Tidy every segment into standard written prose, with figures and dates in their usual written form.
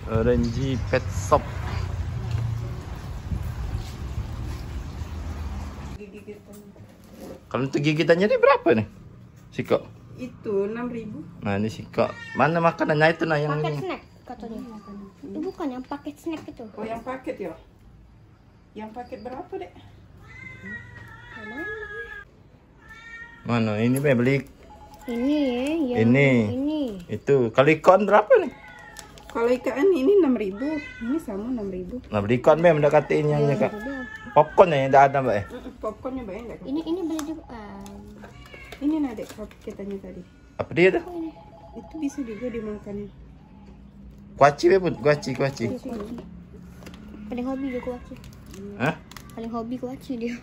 Orange Pet Shop. Kalau untuk gigitannya ini berapa nih? Siko. Itu 6.000. Nah, ini Siko. Mana makanannya itu nah yang Paket ini? snack katanya. Itu bukan yang paket snack itu. Oh, yang paket ya? Yang paket berapa, Dek? Mana ini beli Ini ya, yang ini. Itu kalau ikan berapa nih? Kalau ikan ini 6.000. Ini sama 6.000. Nah, beli ikan memang mendekatinya ya, Kak. Popcorn ya yang ada, Mbak ya. Popcornnya banyak enggak? Ini beli juga. Ini nah, Dek, paketannya tadi. Apa dia tuh? Itu bisa juga dimakan. Kuaci be, Bun. Kuaci. Paling hobi dia kuaci. Hah? Paling hobi kuaci dia.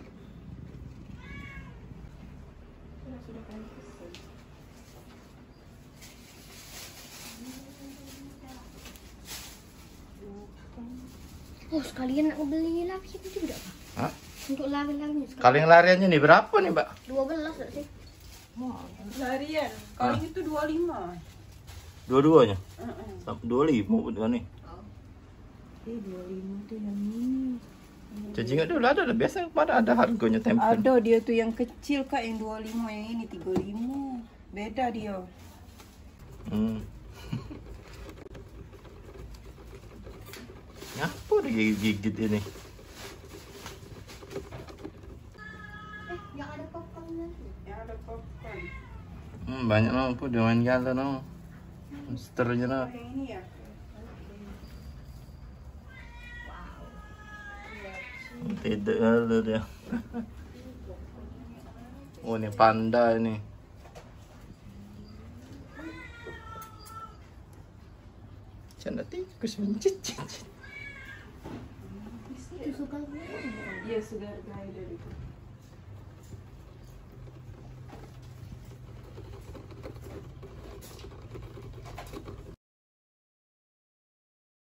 Oh, sekalian aku beli lagi itu juga, Pak. Hah? Untuk lari-larinya sekali. Kalau yang lariannya nih berapa nih, Mbak? 12 enggak sih? Larian. Kalau itu 25. Dua-duanya? 25 bukan nih. 25 tuh yang ini. Cacing dulu ada biasa pada ada harganya tempel. Ada dia tuh yang kecil, Kak, yang 25, yang ini 35. Beda dia. Ngapa digigit ini? Yang ada popcornnya. Yang ada popcorn. Banyak mampu dia main gala no. Monsternya no. Yang ini ya. Tidak ada dia. Oh, ini panda ini. Canda tikus mencicit. Itu suka Iya, sudah ada itu.